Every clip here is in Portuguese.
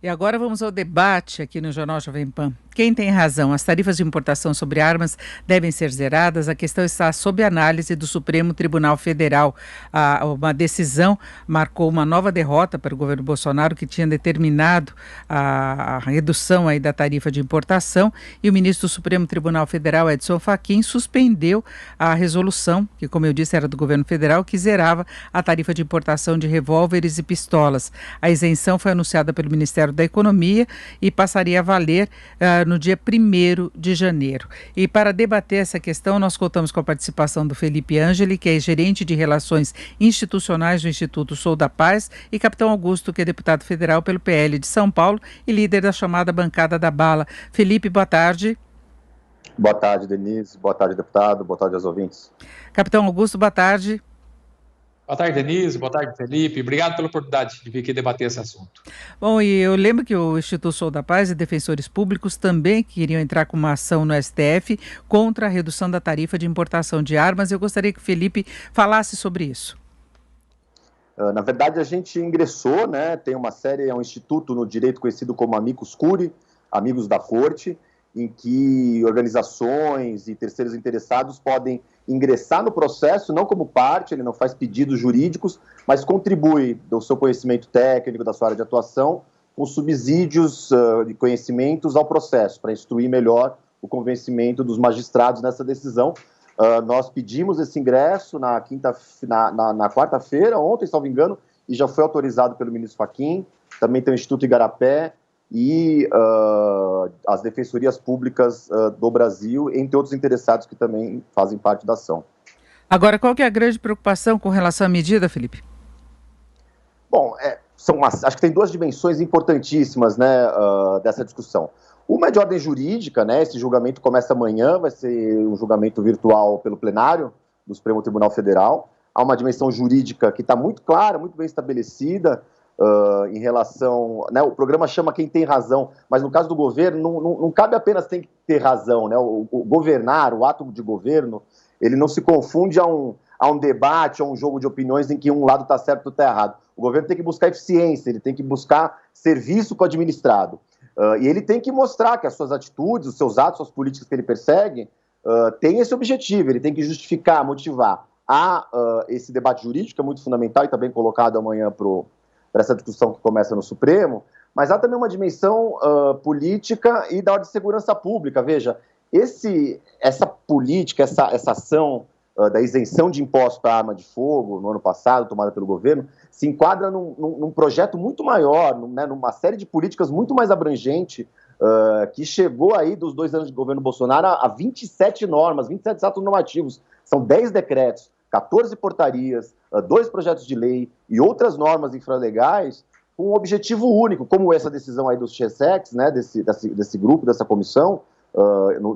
E agora vamos ao debate aqui no Jornal Jovem Pan. Quem tem razão? As tarifas de importação sobre armas devem ser zeradas? A questão está sob análise do Supremo Tribunal Federal. Uma decisão marcou uma nova derrota para o governo Bolsonaro, que tinha determinado a redução aí da tarifa de importação, e o ministro do Supremo Tribunal Federal, Edson Fachin, suspendeu a resolução, que, como eu disse, era do governo federal, que zerava a tarifa de importação de revólveres e pistolas. A isenção foi anunciada pelo Ministério da Economia e passaria a valer no dia 1º de janeiro. E para debater essa questão, nós contamos com a participação do Felipe Angeli, que é gerente de Relações Institucionais do Instituto Sou da Paz, e Capitão Augusto, que é deputado federal pelo PL de São Paulo e líder da chamada Bancada da Bala. Felipe, boa tarde. Boa tarde, Denise. Boa tarde, deputado. Boa tarde aos ouvintes. Capitão Augusto, boa tarde. Boa tarde, Denise. Boa tarde, Felipe. Obrigado pela oportunidade de vir aqui debater esse assunto. Bom, e eu lembro que o Instituto Sou da Paz e defensores públicos também queriam entrar com uma ação no STF contra a redução da tarifa de importação de armas. Eu gostaria que o Felipe falasse sobre isso. Na verdade, a gente ingressou, né? Tem uma série, é um instituto no direito conhecido como Amicus Curiae, Amigos da Corte, em que organizações e terceiros interessados podem ingressar no processo, não como parte, ele não faz pedidos jurídicos, mas contribui do seu conhecimento técnico, da sua área de atuação, com subsídios de conhecimentos ao processo, para instruir melhor o convencimento dos magistrados nessa decisão. Nós pedimos esse ingresso na quarta-feira, ontem, salvo engano, e já foi autorizado pelo ministro Fachin. Também tem o Instituto Igarapé e as defensorias públicas do Brasil, entre outros interessados que também fazem parte da ação. Agora, qual que é a grande preocupação com relação à medida, Felipe? Bom, acho que tem duas dimensões importantíssimas, né, dessa discussão. Uma é de ordem jurídica, né? Esse julgamento começa amanhã, vai ser um julgamento virtual pelo plenário do Supremo Tribunal Federal. Há uma dimensão jurídica que está muito clara, muito bem estabelecida, em relação, né, o programa chama quem tem razão, mas no caso do governo não cabe apenas tem que ter razão, né, o governar, o ato de governo, ele não se confunde a um debate, a um jogo de opiniões em que um lado está certo e outro está errado. O governo tem que buscar eficiência, ele tem que buscar serviço para o administrado, e ele tem que mostrar que as suas atitudes, os seus atos, as políticas que ele persegue, têm esse objetivo, ele tem que justificar, motivar. Há esse debate jurídico, que é muito fundamental e está bem colocado amanhã para essa discussão que começa no Supremo, mas há também uma dimensão política e da ordem de segurança pública. Veja, essa política, essa ação da isenção de impostos para arma de fogo, no ano passado, tomada pelo governo, se enquadra num projeto muito maior, né, numa série de políticas muito mais abrangente, que chegou aí dos 2 anos de governo Bolsonaro a 27 normas, 27 atos normativos, são 10 decretos, 14 portarias, 2 projetos de lei e outras normas infralegais com um objetivo único, como essa decisão aí dos CHESEX, né, desse grupo, dessa comissão,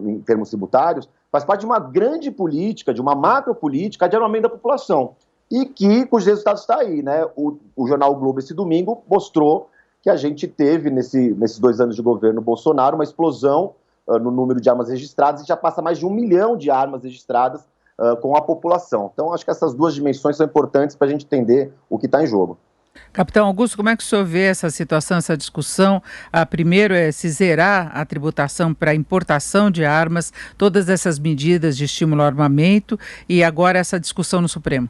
em termos tributários, faz parte de uma grande política, de uma macro política de armamento da população, e cujos resultados está aí, né? O jornal o Globo esse domingo mostrou que a gente teve, nesses 2 anos de governo Bolsonaro, uma explosão no número de armas registradas, e já passa mais de 1 milhão de armas registradas com a população. Então, acho que essas duas dimensões são importantes para a gente entender o que está em jogo. Capitão Augusto, como é que o senhor vê essa situação, essa discussão? Primeiro é se zerar a tributação para importação de armas, todas essas medidas de estímulo ao armamento, e agora essa discussão no Supremo.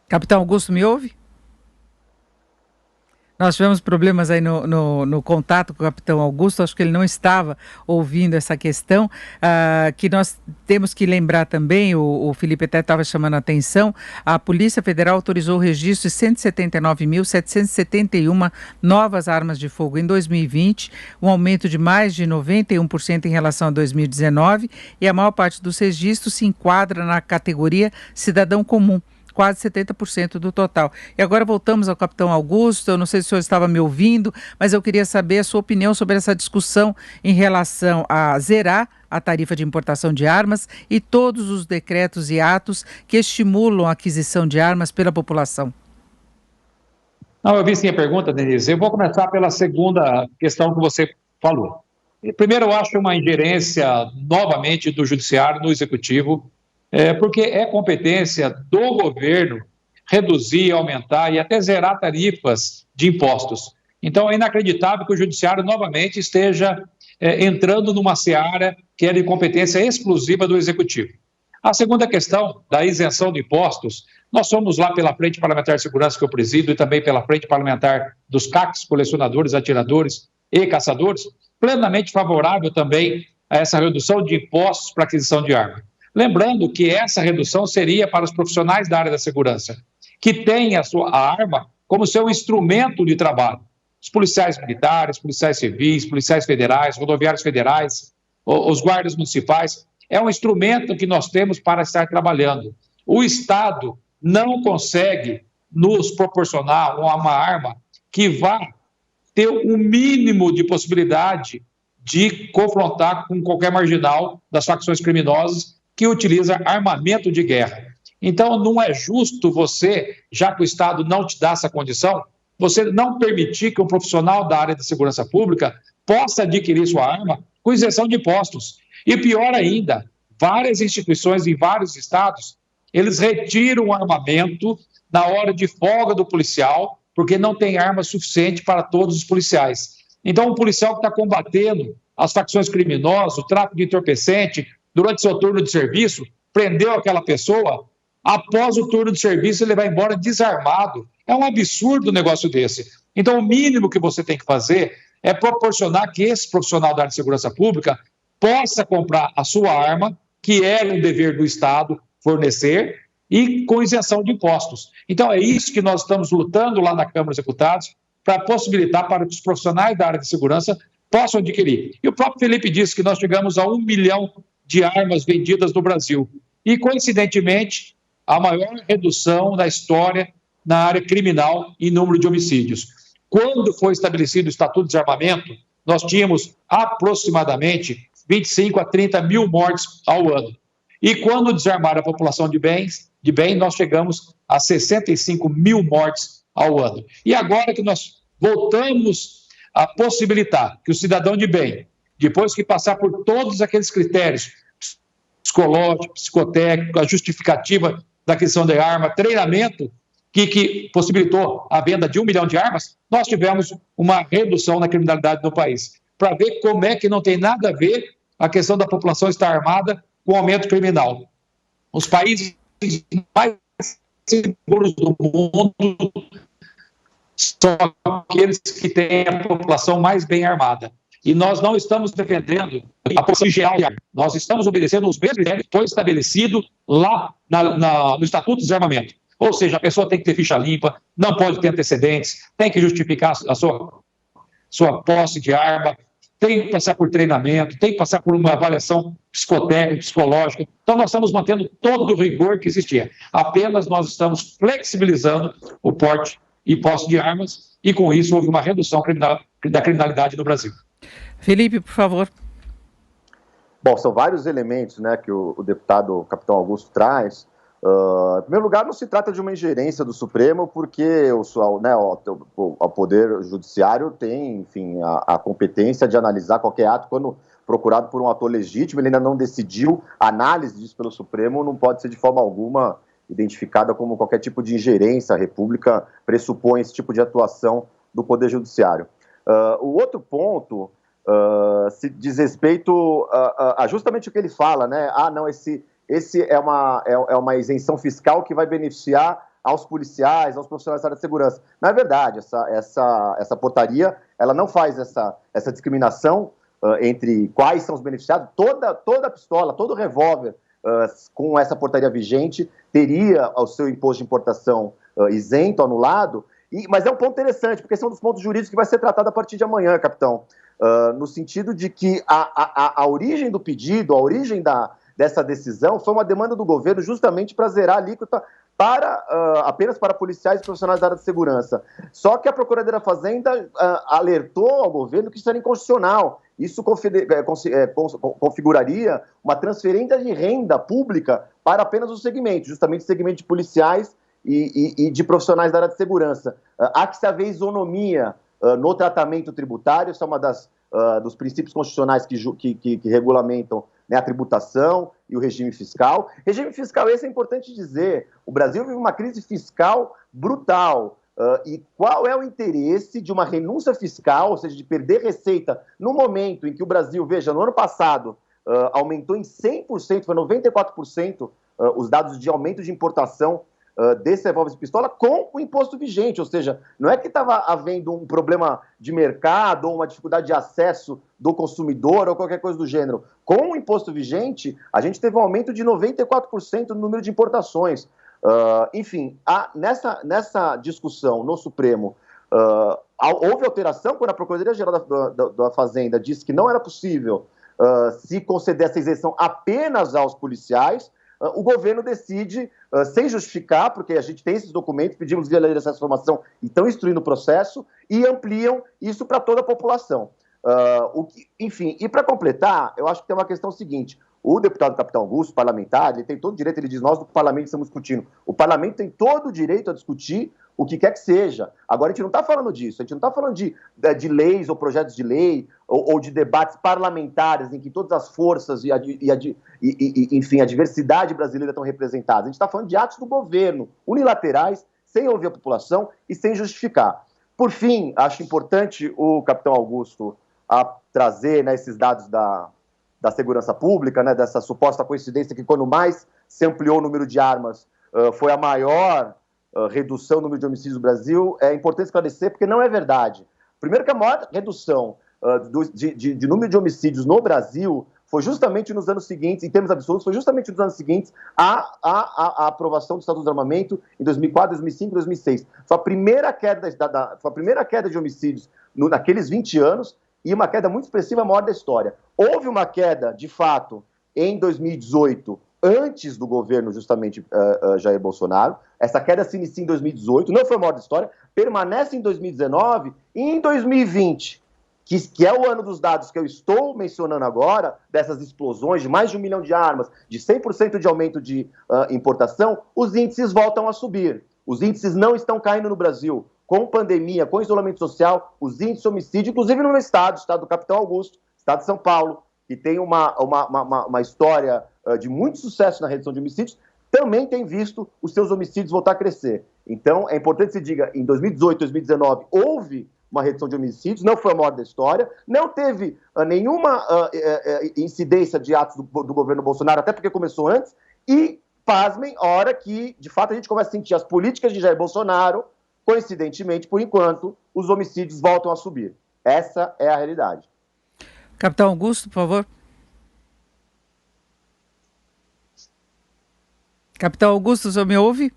Capitão Augusto, me ouve? Nós tivemos problemas aí no contato com o Capitão Augusto, acho que ele não estava ouvindo essa questão, que nós temos que lembrar também, o Felipe até estava chamando a atenção, a Polícia Federal autorizou o registro de 179.771 novas armas de fogo em 2020, um aumento de mais de 91% em relação a 2019, e a maior parte dos registros se enquadra na categoria cidadão comum, quase 70% do total. E agora voltamos ao Capitão Augusto, eu não sei se o senhor estava me ouvindo, mas eu queria saber a sua opinião sobre essa discussão em relação a zerar a tarifa de importação de armas e todos os decretos e atos que estimulam a aquisição de armas pela população. Não, eu vi sim a pergunta, Denise. Eu vou começar pela segunda questão que você falou. Primeiro, eu acho uma ingerência, novamente, do Judiciário no Executivo, porque é competência do governo reduzir, aumentar e até zerar tarifas de impostos. Então, é inacreditável que o Judiciário novamente esteja entrando numa seara que é de competência exclusiva do Executivo. A segunda questão da isenção de impostos, nós somos lá pela Frente Parlamentar de Segurança que eu presido e também pela Frente Parlamentar dos CACs, colecionadores, atiradores e caçadores, plenamente favorável também a essa redução de impostos para aquisição de arma. Lembrando que essa redução seria para os profissionais da área da segurança, que têm a arma como seu instrumento de trabalho. Os policiais militares, policiais civis, policiais federais, rodoviários federais, os guardas municipais, é um instrumento que nós temos para estar trabalhando. O Estado não consegue nos proporcionar uma arma que vá ter o mínimo de possibilidade de confrontar com qualquer marginal das facções criminosas que utiliza armamento de guerra. Então, não é justo você, já que o Estado não te dá essa condição, você não permitir que um profissional da área de segurança pública possa adquirir sua arma com isenção de impostos. E pior ainda, várias instituições em vários estados, eles retiram o armamento na hora de folga do policial, porque não tem arma suficiente para todos os policiais. Então, um policial que está combatendo as facções criminosas, o tráfico de entorpecente, durante seu turno de serviço, prendeu aquela pessoa, após o turno de serviço ele vai embora desarmado. É um absurdo um negócio desse. Então, o mínimo que você tem que fazer é proporcionar que esse profissional da área de segurança pública possa comprar a sua arma, que é um dever do Estado fornecer, e com isenção de impostos. Então, é isso que nós estamos lutando lá na Câmara dos Deputados, para possibilitar para que os profissionais da área de segurança possam adquirir. E o próprio Felipe disse que nós chegamos a 1 milhão de armas vendidas no Brasil. E, coincidentemente, a maior redução da história na área criminal em número de homicídios. Quando foi estabelecido o Estatuto de Desarmamento, nós tínhamos aproximadamente 25 a 30 mil mortes ao ano. E quando desarmaram a população de bem, nós chegamos a 65 mil mortes ao ano. E agora que nós voltamos a possibilitar que o cidadão de bem, depois que passar por todos aqueles critérios psicológico, psicotécnico, a justificativa da aquisição de arma, treinamento, que possibilitou a venda de 1 milhão de armas, nós tivemos uma redução na criminalidade no país. Para ver como é que não tem nada a ver a questão da população estar armada com o aumento criminal. Os países mais seguros do mundo são aqueles que têm a população mais bem armada. E nós não estamos defendendo a população geral. Nós estamos obedecendo os mesmos critérios que foi estabelecido lá no Estatuto de Desarmamento. Ou seja, a pessoa tem que ter ficha limpa, não pode ter antecedentes, tem que justificar a sua posse de arma, tem que passar por treinamento, tem que passar por uma avaliação psicotécnica, psicológica. Então, nós estamos mantendo todo o rigor que existia. Apenas nós estamos flexibilizando o porte e posse de armas e, com isso, houve uma redução da criminalidade no Brasil. Felipe, por favor. Bom, são vários elementos, né, que o deputado Capitão Augusto traz. Em primeiro lugar, não se trata de uma ingerência do Supremo, porque o Poder Judiciário tem, enfim, a competência de analisar qualquer ato quando procurado por um ator legítimo. Ele ainda não decidiu. A análise disso pelo Supremo não pode ser de forma alguma identificada como qualquer tipo de ingerência. A República pressupõe esse tipo de atuação do Poder Judiciário. O outro ponto se diz respeito a justamente o que ele fala, né? Esse é uma isenção fiscal que vai beneficiar aos policiais, aos profissionais da área de segurança. Não é verdade, essa portaria ela não faz essa discriminação entre quais são os beneficiados. Toda pistola, todo revólver com essa portaria vigente teria o seu imposto de importação isento, anulado, mas é um ponto interessante, porque esse é um dos pontos jurídicos que vai ser tratado a partir de amanhã, capitão, no sentido de que a origem do pedido, a origem dessa decisão foi uma demanda do governo justamente para zerar a alíquota apenas para policiais e profissionais da área de segurança. Só que a Procuradoria da Fazenda alertou ao governo que isso era inconstitucional. Isso configuraria uma transferência de renda pública para apenas o segmento, justamente o segmento de policiais e de profissionais da área de segurança. Há que se haver isonomia no tratamento tributário, isso é uma dos princípios constitucionais que regulamentam, né, a tributação, e o regime fiscal. Regime fiscal, esse é importante dizer, o Brasil vive uma crise fiscal brutal. E qual é o interesse de uma renúncia fiscal, ou seja, de perder receita, no momento em que o Brasil, veja, no ano passado, aumentou em 100%, foi 94% os dados de aumento de importação desse revólver de pistola com o imposto vigente, ou seja, não é que estava havendo um problema de mercado ou uma dificuldade de acesso do consumidor ou qualquer coisa do gênero. Com o imposto vigente, a gente teve um aumento de 94% no número de importações. Enfim, nessa discussão no Supremo, houve alteração quando a Procuradoria-Geral da Fazenda disse que não era possível se conceder essa isenção apenas aos policiais. O governo decide, sem justificar, porque a gente tem esses documentos, pedimos via lei de acesso à informação e estão instruindo o processo, e ampliam isso para toda a população. Enfim, e para completar, eu acho que tem uma questão seguinte: o deputado Capitão Augusto, parlamentar, ele tem todo o direito, ele diz, nós do parlamento estamos discutindo. O parlamento tem todo o direito a discutir o que quer que seja. Agora, a gente não está falando disso, a gente não está falando de leis ou projetos de lei ou de debates parlamentares em que todas as forças enfim, a diversidade brasileira estão representadas. A gente está falando de atos do governo, unilaterais, sem ouvir a população e sem justificar. Por fim, acho importante o Capitão Augusto trazer, né, esses dados da segurança pública, né, dessa suposta coincidência que quando mais se ampliou o número de armas foi a maior redução no número de homicídios no Brasil. É importante esclarecer porque não é verdade. Primeiro que a maior redução de número de homicídios no Brasil foi justamente nos anos seguintes, em termos absolutos, foi justamente nos anos seguintes à aprovação do Estatuto do Armamento em 2004, 2005 e 2006. Foi a primeira queda de homicídios naqueles 20 anos e uma queda muito expressiva, a maior da história. Houve uma queda, de fato, em 2018, antes do governo, justamente, Jair Bolsonaro. Essa queda se inicia em 2018, não foi a maior da história, permanece em 2019 e em 2020, que é o ano dos dados que eu estou mencionando agora, dessas explosões de mais de 1 milhão de armas, de 100% de aumento de importação, os índices voltam a subir. Os índices não estão caindo no Brasil. Com pandemia, com isolamento social, os índices de homicídio, inclusive no estado do Capitão Augusto, estado de São Paulo, que tem uma história de muito sucesso na redução de homicídios, também tem visto os seus homicídios voltar a crescer. Então, é importante que se diga, em 2018, 2019, houve uma redução de homicídios, não foi a maior da história, não teve nenhuma incidência de atos do governo Bolsonaro, até porque começou antes, e, pasmem, a hora que, de fato, a gente começa a sentir as políticas de Jair Bolsonaro, coincidentemente, por enquanto, os homicídios voltam a subir. Essa é a realidade. Capitão Augusto, por favor. Capitão Augusto, o senhor me ouve?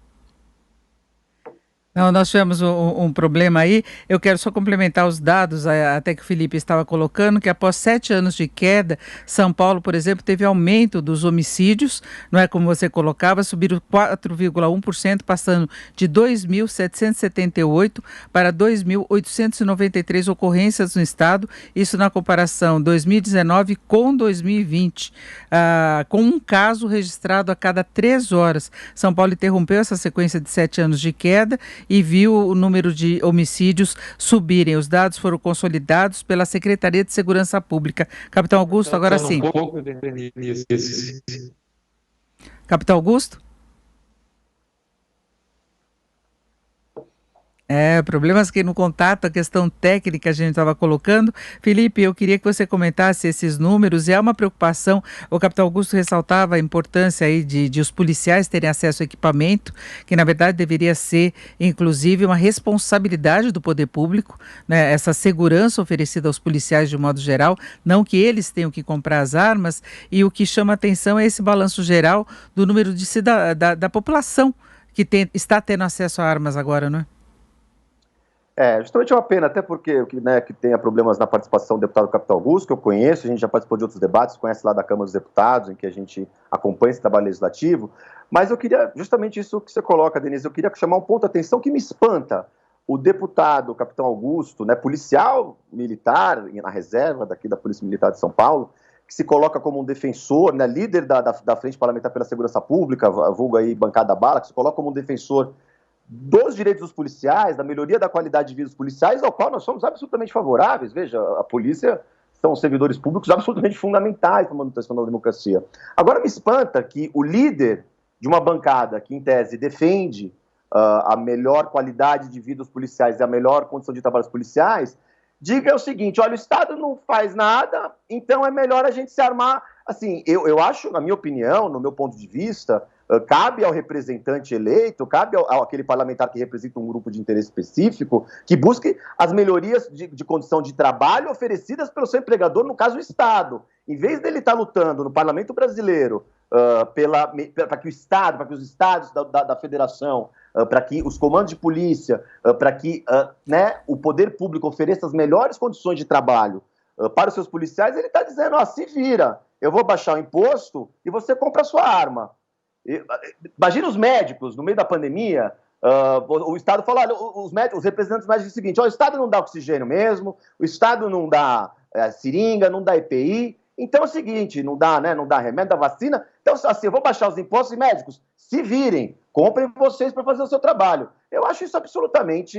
Não, nós tivemos um problema aí. Eu quero só complementar os dados, até que o Felipe estava colocando, que após 7 anos de queda, São Paulo, por exemplo, teve aumento dos homicídios, não é como você colocava, subiram 4,1%, passando de 2.778 para 2.893 ocorrências no estado, isso na comparação 2019 com 2020, com um caso registrado a cada 3 horas. São Paulo interrompeu essa sequência de 7 anos de queda e viu o número de homicídios subirem. Os dados foram consolidados pela Secretaria de Segurança Pública. Capitão Augusto, agora sim. Capitão Augusto? Problemas que no contato, a questão técnica a gente estava colocando. Felipe, eu queria que você comentasse esses números, e é uma preocupação, o capitão Augusto ressaltava a importância aí de os policiais terem acesso ao equipamento, que na verdade deveria ser, inclusive, uma responsabilidade do poder público, né, essa segurança oferecida aos policiais de um modo geral, não que eles tenham que comprar as armas, e o que chama atenção é esse balanço geral do número da população que está tendo acesso a armas agora, não é? Justamente é uma pena, até porque que tenha problemas na participação do deputado Capitão Augusto, que eu conheço, a gente já participou de outros debates, conhece lá da Câmara dos Deputados, em que a gente acompanha esse trabalho legislativo, mas eu queria, justamente isso que você coloca, Denise, eu queria chamar um ponto de atenção que me espanta. O deputado Capitão Augusto, policial militar, na reserva daqui da Polícia Militar de São Paulo, que se coloca como um defensor, líder da Frente Parlamentar pela Segurança Pública, vulgo aí bancada bala, que se coloca como um defensor dos direitos dos policiais, da melhoria da qualidade de vida dos policiais, ao qual nós somos absolutamente favoráveis. Veja, a polícia são servidores públicos absolutamente fundamentais para a manutenção da democracia. Agora me espanta que o líder de uma bancada que, em tese, defende a melhor qualidade de vida dos policiais e a melhor condição de trabalho dos policiais, diga o seguinte: olha, o Estado não faz nada, então é melhor a gente se armar. Assim, eu acho, na minha opinião, no meu ponto de vista, cabe ao representante eleito, cabe àquele parlamentar que representa um grupo de interesse específico, que busque as melhorias de condição de trabalho oferecidas pelo seu empregador, no caso o Estado. Em vez dele estar lutando no Parlamento Brasileiro para que o Estado, para que os estados da federação, para que os comandos de polícia, para que o poder público ofereça as melhores condições de trabalho para os seus policiais, ele está dizendo: se vira, eu vou baixar o imposto e você compra a sua arma. Imagina os médicos, no meio da pandemia, o Estado fala: olha, os representantes médicos dizem o seguinte: o Estado não dá oxigênio mesmo, o Estado não dá seringa, não dá EPI, então é o seguinte, não dá remédio, dá vacina, então assim, eu vou baixar os impostos e médicos, se virem, comprem vocês para fazer o seu trabalho. Eu acho isso absolutamente,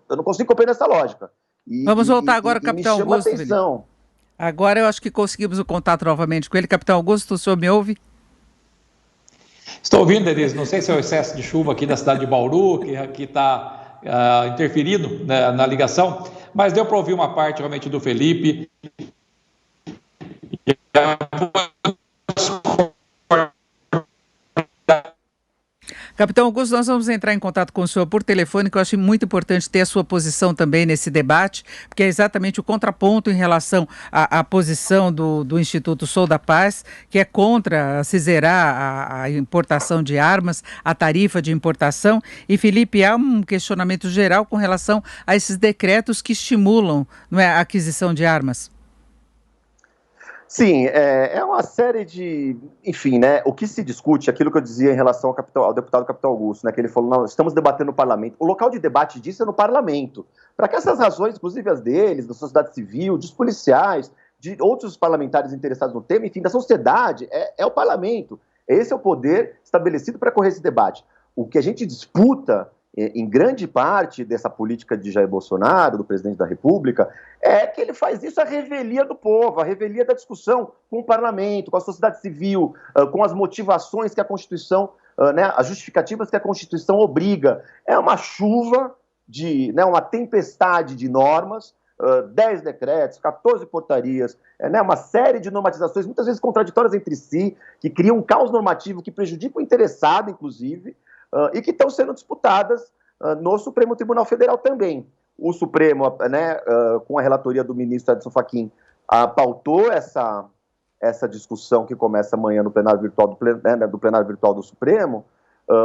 eu não consigo compreender essa lógica. Vamos voltar agora ao Capitão Augusto. Agora eu acho que conseguimos o contato novamente com ele. Capitão Augusto, o senhor me ouve? Estou ouvindo, Denise. Não sei se é o excesso de chuva aqui da cidade de Bauru que está interferindo na ligação, mas deu para ouvir uma parte realmente do Felipe. Capitão Augusto, nós vamos entrar em contato com o senhor por telefone, que eu acho muito importante ter a sua posição também nesse debate, porque é exatamente o contraponto em relação à posição do Instituto Sou da Paz, que é contra se zerar a importação de armas, a tarifa de importação. E, Felipe, há um questionamento geral com relação a esses decretos que estimulam, não é, a aquisição de armas. Sim, é uma série de... Enfim, né, o que se discute, aquilo que eu dizia em relação ao deputado Capitão Augusto, né, que ele falou: não, estamos debatendo no parlamento. O local de debate disso é no parlamento. Para que essas razões, inclusive as deles, da sociedade civil, dos policiais, de outros parlamentares interessados no tema, enfim, da sociedade, é o parlamento. Esse é o poder estabelecido para correr esse debate. O que a gente disputa, em grande parte dessa política de Jair Bolsonaro, do presidente da República, é que ele faz isso à revelia do povo, à revelia da discussão com o parlamento, com a sociedade civil, com as motivações que a Constituição, as justificativas que a Constituição obriga. É uma chuva, uma tempestade de normas, 10 decretos, 14 portarias, uma série de normatizações, muitas vezes contraditórias entre si, que criam um caos normativo que prejudica o interessado, inclusive, e que estão sendo disputadas no Supremo Tribunal Federal também. O Supremo, com a relatoria do ministro Edson Fachin, pautou essa discussão que começa amanhã no plenário virtual do plenário virtual do Supremo,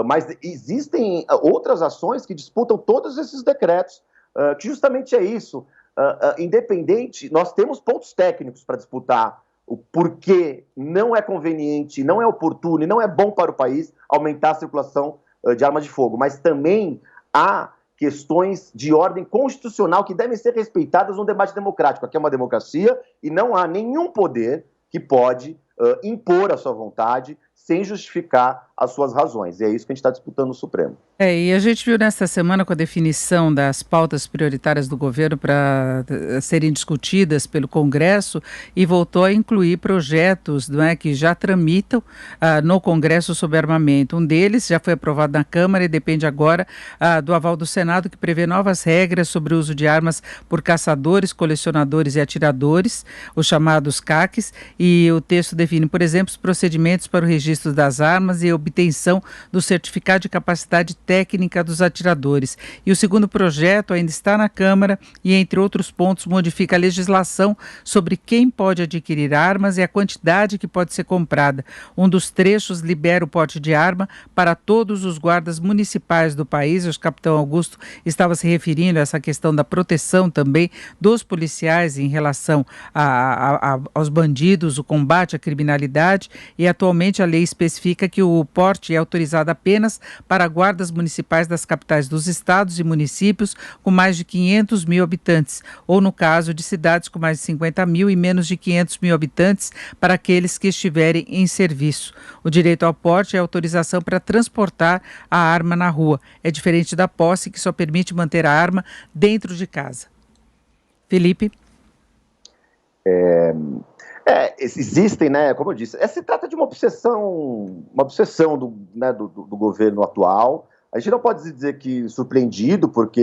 mas existem outras ações que disputam todos esses decretos, que justamente é isso. Independente, nós temos pontos técnicos para disputar o porquê não é conveniente, não é oportuno e não é bom para o país aumentar a circulação de armas de fogo, mas também há questões de ordem constitucional que devem ser respeitadas no debate democrático. Aqui é uma democracia e não há nenhum poder que pode impor a sua vontade sem justificar as suas razões. E é isso que a gente está disputando no Supremo. E a gente viu nesta semana com a definição das pautas prioritárias do governo para serem discutidas pelo Congresso e voltou a incluir projetos, não é, que já tramitam no Congresso sobre armamento. Um deles já foi aprovado na Câmara e depende agora do aval do Senado, que prevê novas regras sobre o uso de armas por caçadores, colecionadores e atiradores, os chamados CACs, e o texto define, por exemplo, os procedimentos para o registro das armas e a obtenção do certificado de capacidade técnica dos atiradores. E o segundo projeto ainda está na Câmara e, entre outros pontos, modifica a legislação sobre quem pode adquirir armas e a quantidade que pode ser comprada. Um dos trechos libera o porte de arma para todos os guardas municipais do país. O capitão Augusto estava se referindo a essa questão da proteção também dos policiais em relação aos bandidos, o combate à criminalidade, e atualmente a lei especifica que o porte é autorizado apenas para guardas municipais das capitais dos estados e municípios com mais de 500 mil habitantes, ou no caso de cidades com mais de 50 mil e menos de 500 mil habitantes, para aqueles que estiverem em serviço. O direito ao porte é autorização para transportar a arma na rua. É diferente da posse, que só permite manter a arma dentro de casa. Felipe? Existem, né, como eu disse, se trata de uma obsessão do governo atual. A gente não pode dizer que surpreendido, porque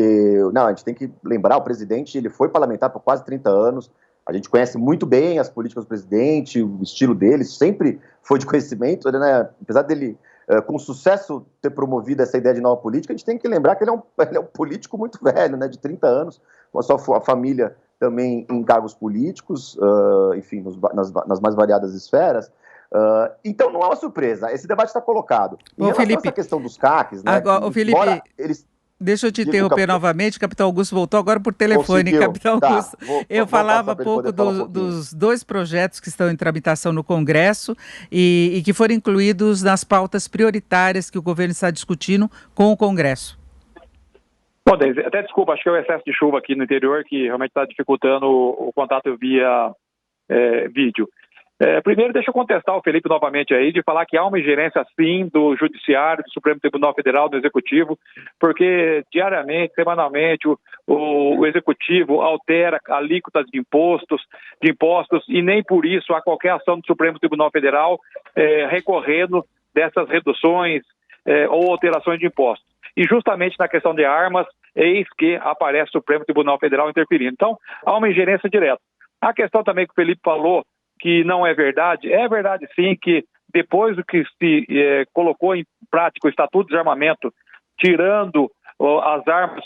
não, a gente tem que lembrar, o presidente ele foi parlamentar por quase 30 anos, a gente conhece muito bem as políticas do presidente, o estilo dele, sempre foi de conhecimento, né, apesar dele, com sucesso, ter promovido essa ideia de nova política, a gente tem que lembrar que ele é um político muito velho, né, de 30 anos, com a sua família também em cargos políticos, enfim, nas mais variadas esferas. Então não é uma surpresa, esse debate está colocado. Em relação a essa questão dos CACs, né? Agora, Felipe, deixa eu te interromper novamente, Capitão Augusto voltou agora por telefone. Conseguiu. Capitão Augusto, eu falava há pouco dos dois projetos que estão em tramitação no Congresso e que foram incluídos nas pautas prioritárias que o governo está discutindo com o Congresso. Bom, Deise, até desculpa, acho que é o excesso de chuva aqui no interior que realmente está dificultando o contato via vídeo. Primeiro, deixa eu contestar o Felipe novamente aí, de falar que há uma ingerência, sim, do Judiciário, do Supremo Tribunal Federal, do Executivo, porque diariamente, semanalmente, o Executivo altera alíquotas de impostos, e nem por isso há qualquer ação do Supremo Tribunal Federal recorrendo dessas reduções ou alterações de impostos. E justamente na questão de armas, eis que aparece o Supremo Tribunal Federal interferindo. Então, há uma ingerência direta. A questão também que o Felipe falou, que não é verdade sim, que depois do que se colocou em prática o Estatuto de Armamento, tirando as armas,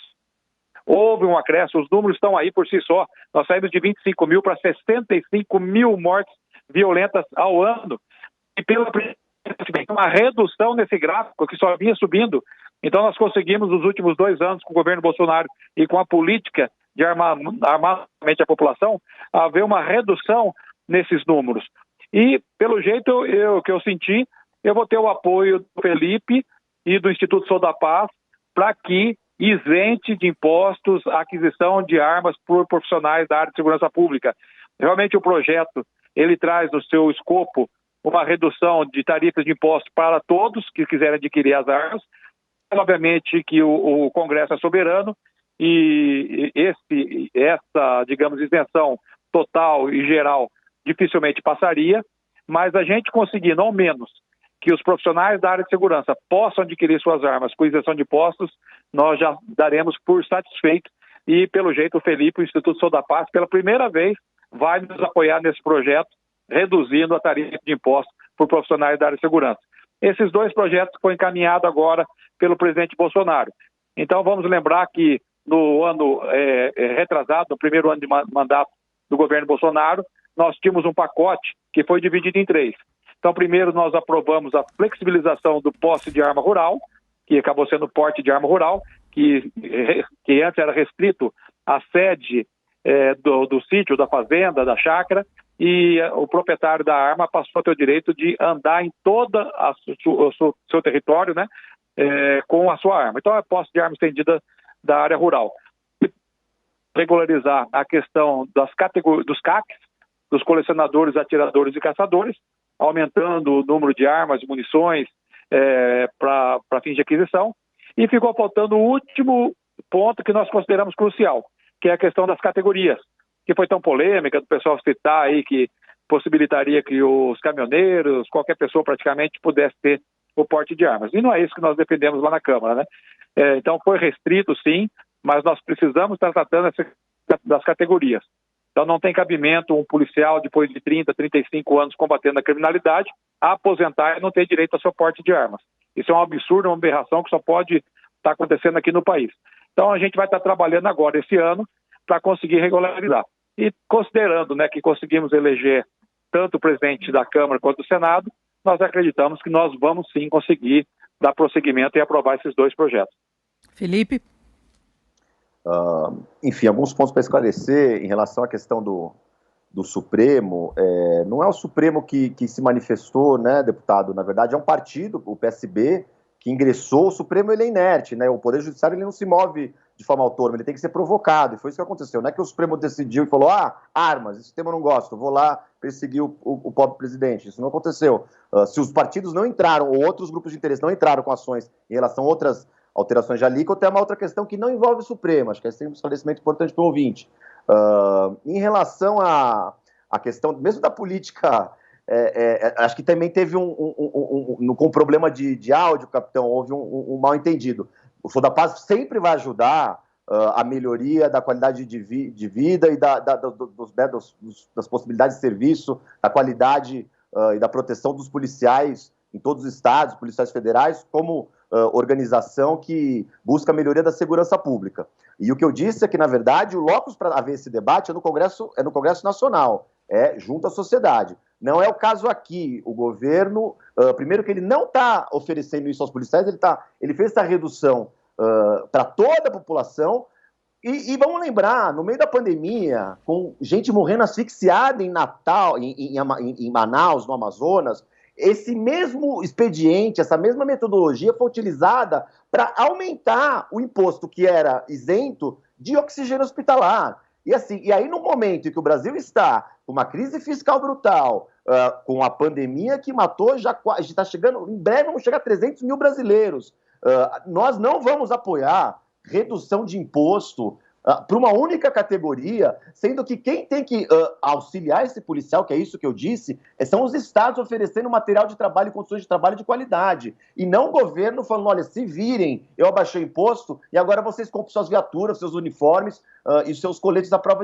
houve um acréscimo, os números estão aí por si só, nós saímos de 25 mil para 65 mil mortes violentas ao ano, e pela uma redução nesse gráfico que só vinha subindo. Então nós conseguimos nos últimos 2 anos com o governo Bolsonaro e com a política de armar a população, haver uma redução nesses números. E, pelo jeito que eu senti, eu vou ter o apoio do Felipe e do Instituto Sou da Paz para que isente de impostos a aquisição de armas por profissionais da área de segurança pública. Realmente o projeto, ele traz no seu escopo uma redução de tarifas de impostos para todos que quiserem adquirir as armas. Obviamente que o Congresso é soberano e essa, digamos, isenção total e geral dificilmente passaria, mas a gente conseguindo, ao menos, que os profissionais da área de segurança possam adquirir suas armas com isenção de impostos, nós já daremos por satisfeito e, pelo jeito, o Felipe, o Instituto Sou da Paz, pela primeira vez, vai nos apoiar nesse projeto, reduzindo a tarifa de impostos por profissionais da área de segurança. Esses 2 projetos foram encaminhados agora pelo presidente Bolsonaro. Então, vamos lembrar que no ano retrasado, no primeiro ano de mandato do governo Bolsonaro, nós tínhamos um pacote que foi dividido em 3. Então, primeiro nós aprovamos a flexibilização do posse de arma rural, que acabou sendo porte de arma rural, que antes era restrito à sede do sítio, da fazenda, da chácara, e o proprietário da arma passou a ter o direito de andar em todo o seu território, né, com a sua arma. Então, é posse de arma estendida da área rural. Regularizar a questão dos CACs, dos colecionadores, atiradores e caçadores, aumentando o número de armas e munições para fins de aquisição. E ficou faltando o último ponto que nós consideramos crucial, que é a questão das categorias, que foi tão polêmica do pessoal citar aí que possibilitaria que os caminhoneiros, qualquer pessoa praticamente pudesse ter o porte de armas. E não é isso que nós defendemos lá na Câmara, né? Então foi restrito, sim, mas nós precisamos estar tratando das categorias. Então não tem cabimento um policial, depois de 30, 35 anos combatendo a criminalidade, aposentar e não ter direito ao seu porte de armas. Isso é um absurdo, uma aberração que só pode estar acontecendo aqui no país. Então a gente vai estar trabalhando agora, esse ano, para conseguir regularizar. E considerando, né, que conseguimos eleger tanto o presidente da Câmara quanto do Senado, nós acreditamos que nós vamos sim conseguir dar prosseguimento e aprovar esses 2 projetos. Felipe? Enfim, alguns pontos para esclarecer em relação à questão do Supremo. Não é o Supremo que se manifestou, né, deputado? Na verdade, é um partido, o PSB, que ingressou. O Supremo ele é inerte, né? O Poder Judiciário ele não se move de forma autônoma, ele tem que ser provocado, e foi isso que aconteceu. Não é que o Supremo decidiu e falou, armas, esse tema eu não gosto, vou lá perseguir o pobre presidente. Isso não aconteceu. Se os partidos não entraram, ou outros grupos de interesse não entraram com ações em relação a outras alterações de alíquota, é uma outra questão que não envolve o Supremo. Acho que esse é um esclarecimento importante para o ouvinte. Em relação a questão, mesmo da política, acho que também teve com o problema de áudio, capitão, houve um mal entendido. O Sou da Paz sempre vai ajudar a melhoria da qualidade de vida e das possibilidades de serviço, da qualidade e da proteção dos policiais em todos os estados, policiais federais, como organização que busca a melhoria da segurança pública. E o que eu disse é que, na verdade, o locus para haver esse debate é no Congresso Nacional, junto à sociedade. Não é o caso aqui. O governo, primeiro que ele não está oferecendo isso aos policiais, ele fez essa redução para toda a população. E vamos lembrar, no meio da pandemia, com gente morrendo asfixiada em Natal, em Manaus, no Amazonas, esse mesmo expediente, essa mesma metodologia foi utilizada para aumentar o imposto que era isento de oxigênio hospitalar. E aí, no momento em que o Brasil está com uma crise fiscal brutal, com a pandemia que matou, a gente está chegando, em breve vamos chegar a 300 mil brasileiros. Nós não vamos apoiar redução de imposto para uma única categoria, sendo que quem tem que auxiliar esse policial, que é isso que eu disse, são os estados oferecendo material de trabalho e condições de trabalho de qualidade, e não o governo falando, olha, se virem, eu abaixei o imposto e agora vocês compram suas viaturas, seus uniformes e seus coletes à prova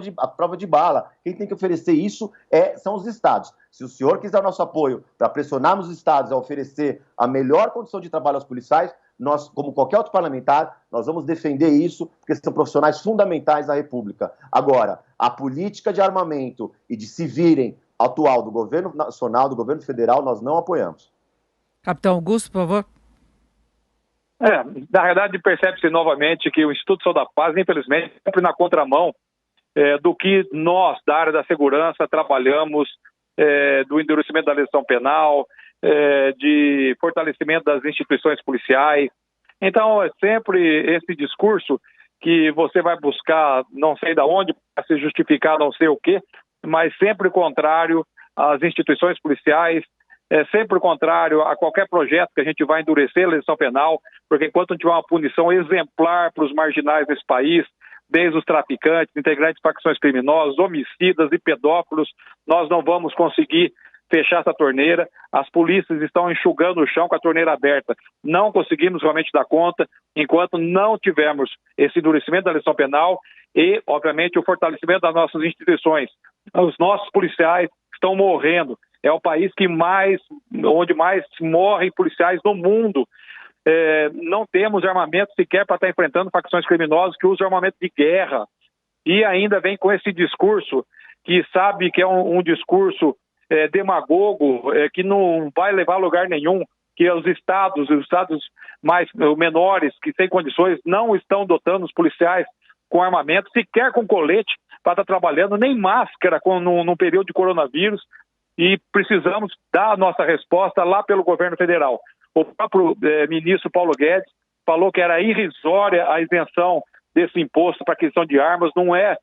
de bala. Quem tem que oferecer isso são os estados. Se o senhor quiser o nosso apoio para pressionarmos os estados a oferecer a melhor condição de trabalho aos policiais, nós, como qualquer outro parlamentar, nós vamos defender isso, porque são profissionais fundamentais da República. Agora, a política de armamento e de se virem atual do governo nacional, do governo federal, nós não apoiamos. Capitão Augusto, por favor. Na verdade, percebe-se novamente que o Instituto Sou da Paz, infelizmente, sempre na contramão do que nós, da área da segurança, trabalhamos, do endurecimento da legislação penal, de fortalecimento das instituições policiais. Então, é sempre esse discurso que você vai buscar, não sei de onde, para se justificar não sei o quê, mas sempre contrário às instituições policiais, sempre contrário a qualquer projeto que a gente vai endurecer a legislação penal, porque enquanto não tiver uma punição exemplar para os marginais desse país, desde os traficantes, integrantes de facções criminosas, homicidas e pedófilos, nós não vamos conseguir fechar essa torneira. As polícias estão enxugando o chão com a torneira aberta. Não conseguimos realmente dar conta enquanto não tivermos esse endurecimento da legislação penal e, obviamente, o fortalecimento das nossas instituições. Os nossos policiais estão morrendo. É o país onde mais morrem policiais no mundo. Não temos armamento sequer para estar enfrentando facções criminosas que usam armamento de guerra. E ainda vem com esse discurso que sabe que é um discurso demagogo, que não vai levar a lugar nenhum, que os estados mais menores, que têm condições, não estão dotando os policiais com armamento, sequer com colete para estar trabalhando, nem máscara num período de coronavírus, e precisamos dar a nossa resposta lá pelo governo federal. O próprio ministro Paulo Guedes falou que era irrisória a isenção desse imposto para aquisição de armas, não é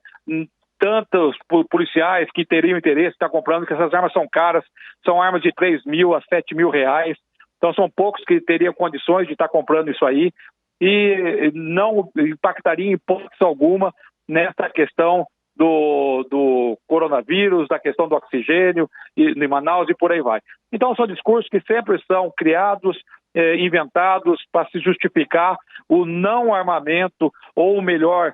tantos policiais que teriam interesse em estar comprando, que essas armas são caras, são armas de 3 mil a 7 mil reais, então são poucos que teriam condições de estar comprando isso aí, e não impactaria em hipótese alguma nessa questão do coronavírus, da questão do oxigênio em Manaus e por aí vai. Então são discursos que sempre são criados, inventados para se justificar o não armamento ou o melhor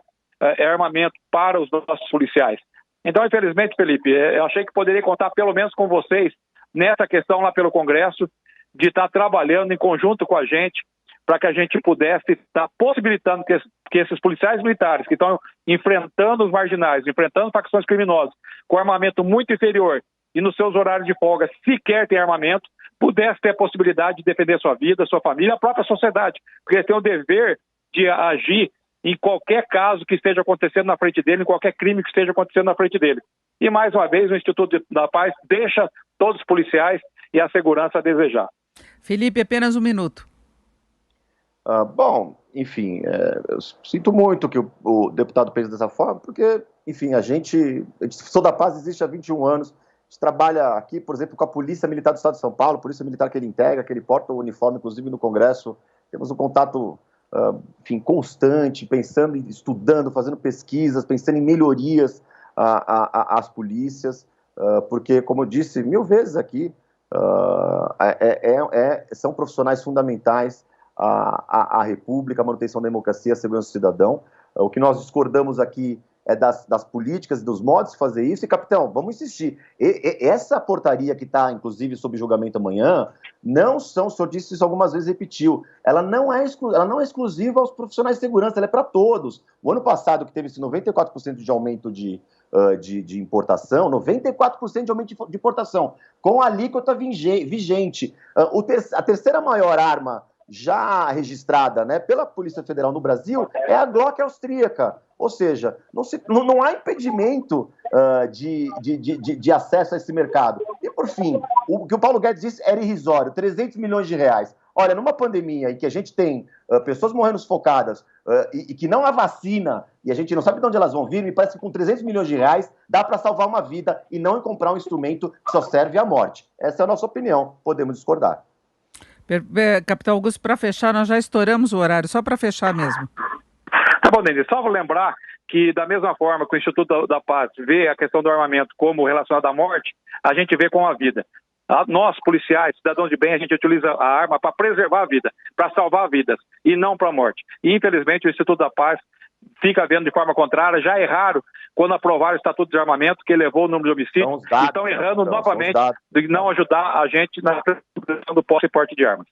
armamento para os nossos policiais. Então, infelizmente, Felipe, eu achei que poderia contar pelo menos com vocês nessa questão lá pelo Congresso, de estar trabalhando em conjunto com a gente para que a gente pudesse estar possibilitando que esses policiais militares que estão enfrentando os marginais, enfrentando facções criminosas com armamento muito inferior e nos seus horários de folga sequer tem armamento, pudesse ter a possibilidade de defender sua vida, sua família, a própria sociedade, porque eles têm o dever de agir em qualquer caso que esteja acontecendo na frente dele, em qualquer crime que esteja acontecendo na frente dele. E, mais uma vez, o Instituto da Paz deixa todos os policiais e a segurança a desejar. Felipe, apenas um minuto. Bom, enfim, eu sinto muito que o deputado pense dessa forma, porque, enfim, a gente Sou da Paz existe há 21 anos, a gente trabalha aqui, por exemplo, com a Polícia Militar do Estado de São Paulo, Polícia Militar que ele integra, que ele porta o uniforme, inclusive no Congresso, temos um contato enfim, constante, estudando, fazendo pesquisas, pensando em melhorias às polícias. porque, como eu disse 1000 vezes aqui, são profissionais fundamentais à República, à manutenção da democracia, à segurança do cidadão. O que nós discordamos aqui é das políticas e dos modos de fazer isso. E, capitão, vamos insistir. Essa portaria que está, inclusive, sob julgamento amanhã, não são, o senhor disse isso algumas vezes, repetiu, ela não é exclusiva aos profissionais de segurança, ela é para todos. O ano passado, que teve esse 94% de aumento de importação, 94% de aumento de importação, com a alíquota vigente. A terceira maior arma já registrada, né, pela Polícia Federal no Brasil é a Glock austríaca. Ou seja, não há impedimento de acesso a esse mercado. E, por fim, o que o Paulo Guedes disse era irrisório, 300 milhões de reais. Olha, numa pandemia em que a gente tem pessoas morrendo sufocadas e que não há vacina e a gente não sabe de onde elas vão vir, me parece que com 300 milhões de reais dá para salvar uma vida e não em comprar um instrumento que só serve à morte. Essa é a nossa opinião, podemos discordar. Capitão Augusto, para fechar, nós já estouramos o horário, só para fechar mesmo. Tá bom, Denise, só vou lembrar que da mesma forma que o Instituto da Paz vê a questão do armamento como relacionada à morte, a gente vê com a vida. Nós, policiais, cidadãos de bem, a gente utiliza a arma para preservar a vida, para salvar vidas e não para a morte. E, infelizmente, o Instituto da Paz fica vendo de forma contrária. Já erraram quando aprovaram o Estatuto de Armamento, que elevou o número de homicídios, e estão errando novamente de não ajudar a gente na prevenção do posse e porte de armas.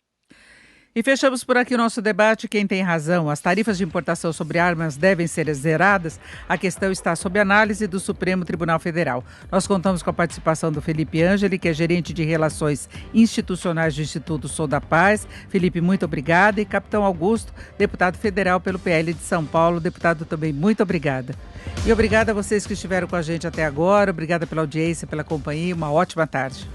E fechamos por aqui o nosso debate. Quem tem razão? As tarifas de importação sobre armas devem ser zeradas? A questão está sob análise do Supremo Tribunal Federal. Nós contamos com a participação do Felipe Ângeli, que é gerente de Relações Institucionais do Instituto Sou da Paz. Felipe, muito obrigada. E Capitão Augusto, deputado federal pelo PL de São Paulo. Deputado também, muito obrigada. E obrigada a vocês que estiveram com a gente até agora. Obrigada pela audiência, pela companhia. Uma ótima tarde.